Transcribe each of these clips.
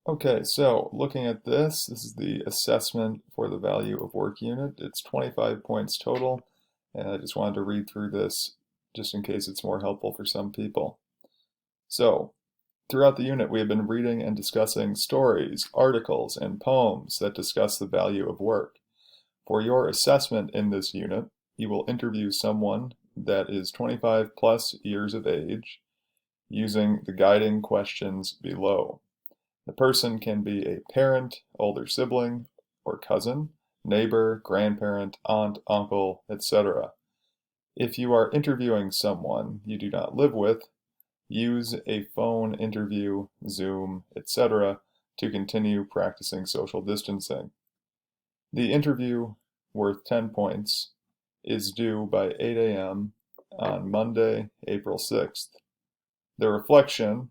Okay, so looking at this is the assessment for the value of work unit. It's 25 points total, and I just wanted to read through this just in case it's more helpful for some people. So, throughout the unit, we have been reading and discussing stories, articles, and poems that discuss the value of work. For your assessment in this unit, you will interview someone that is 25 plus years of age using the guiding questions below. The person can be a parent, older sibling, or cousin, neighbor, grandparent, aunt, uncle, etc. If you are interviewing someone you do not live with, use a phone interview, Zoom, etc. to continue practicing social distancing. The interview, worth 10 points, is due by 8 a.m. on Monday, April 6th. The reflection,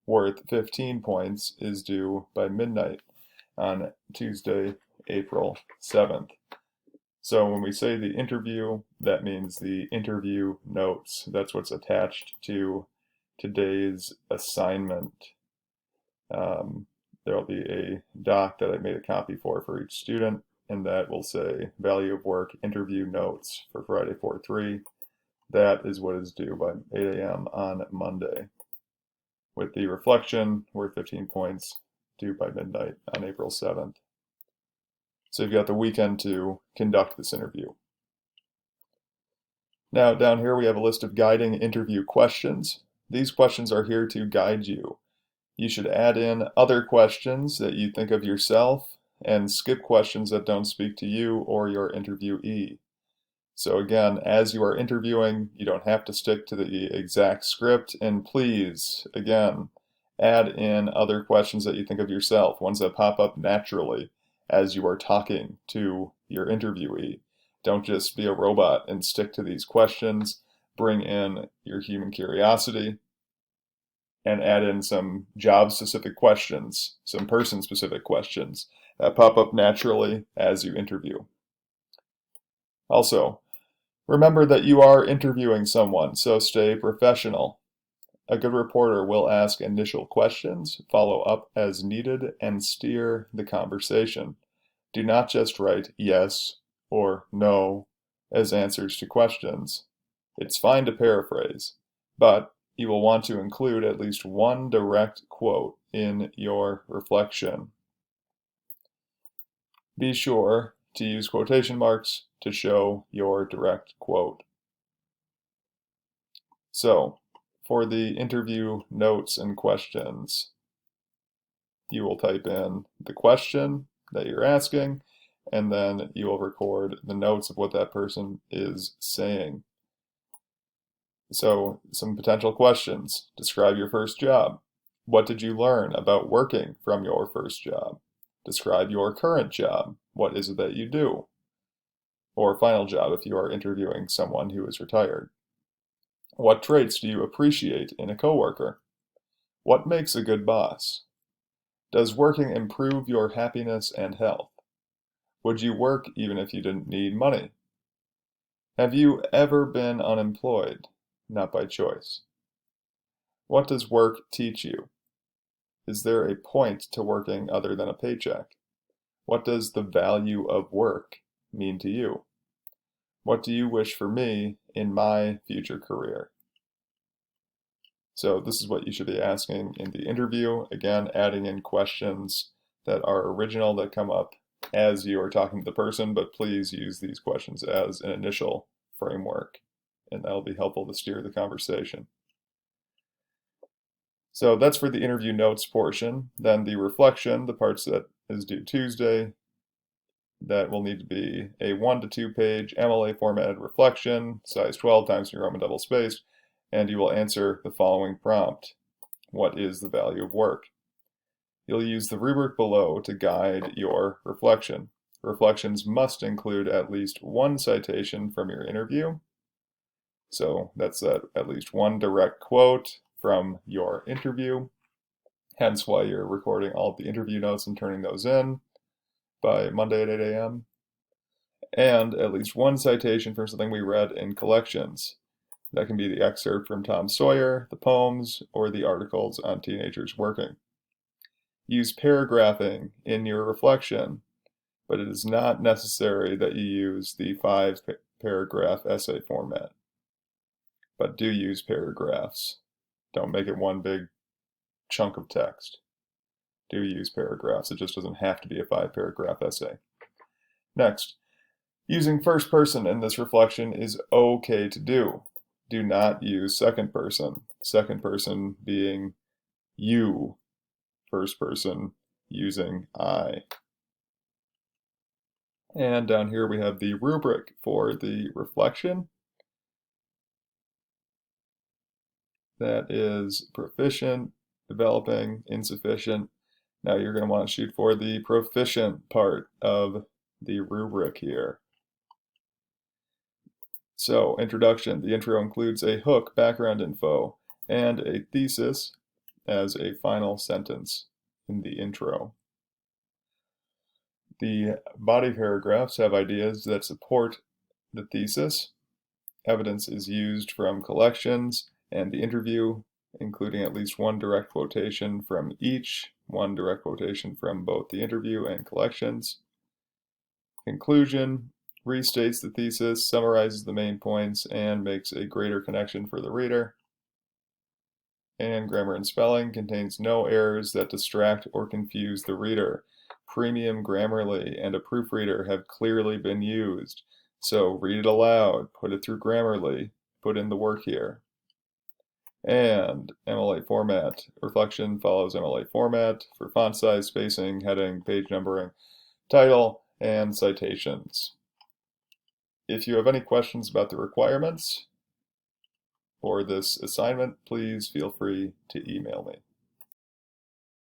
worth 15 points, is due by midnight on Tuesday, April 7th. So when we say the interview, that means the interview notes. That's what's attached to today's assignment. There'll be a doc that I made a copy for each student, and that will say value of work interview notes for Friday 4-3. That is what is due by 8 a.m. on Monday, with the reflection worth 15 points due by midnight on April 7th. So you've got the weekend to conduct this interview. Now down here we have a list of guiding interview questions. These questions are here to guide you. You should add in other questions that you think of yourself and skip questions that don't speak to you or your interviewee. So again, as you are interviewing, you don't have to stick to the exact script, and please, again, add in other questions that you think of yourself, ones that pop up naturally as you are talking to your interviewee. Don't just be a robot and stick to these questions. Bring in your human curiosity and add in some job-specific questions, some person-specific questions that pop up naturally as you interview. Also, remember that you are interviewing someone, so stay professional. A good reporter will ask initial questions, follow up as needed, and steer the conversation. Do not just write yes or no as answers to questions. It's fine to paraphrase, but you will want to include at least one direct quote in your reflection. Be sure to use quotation marks to show your direct quote. So, for the interview notes and questions, you will type in the question that you're asking, and then you will record the notes of what that person is saying. So, some potential questions. Describe your first job. What did you learn about working from your first job? Describe your current job. What is it that you do? Or final job if you are interviewing someone who is retired. What traits do you appreciate in a coworker? What makes a good boss? Does working improve your happiness and health? Would you work even if you didn't need money? Have you ever been unemployed? Not by choice. What does work teach you? Is there a point to working other than a paycheck? What does the value of work mean to you? What do you wish for me in my future career? So this is what you should be asking in the interview. Again, adding in questions that are original that come up as you are talking to the person, but please use these questions as an initial framework, and that'll be helpful to steer the conversation. So that's for the interview notes portion. Then the reflection, the parts that is due Tuesday, that will need to be a 1 to 2 page MLA formatted reflection, size 12 times New Roman double spaced, and you will answer the following prompt. What is the value of work? You'll use the rubric below to guide your reflection. Reflections must include at least one citation from your interview. So that's at least one direct quote from your interview, hence why you're recording all of the interview notes and turning those in by Monday at 8 a.m. And at least one citation from something we read in collections. That can be the excerpt from Tom Sawyer, the poems, or the articles on teenagers working. use paragraphing in your reflection, but it is not necessary that you use the 5-paragraph essay format. But do use paragraphs. Don't make it one big chunk of text. Do use paragraphs. It just doesn't have to be a 5-paragraph essay. Next, using first person in this reflection is okay to do. Do not use second person. Second person being you. First person using I. And down here we have the rubric for the reflection. That is proficient, developing, insufficient. Now you're going to want to shoot for the proficient part of the rubric here. So, introduction. The intro includes a hook, background info, and a thesis as a final sentence in the intro. The body paragraphs have ideas that support the thesis. Evidence is used from collections and the interview, including at least one direct quotation from each, one direct quotation from both the interview and collections. Conclusion restates the thesis, summarizes the main points, and makes a greater connection for the reader. And grammar and spelling contains no errors that distract or confuse the reader. Premium Grammarly and a proofreader have clearly been used. So read it aloud, put it through Grammarly, put in the work here. And MLA format. Reflection follows MLA format for font size, spacing, heading, page numbering, title, and citations. If you have any questions about the requirements for this assignment, please feel free to email me.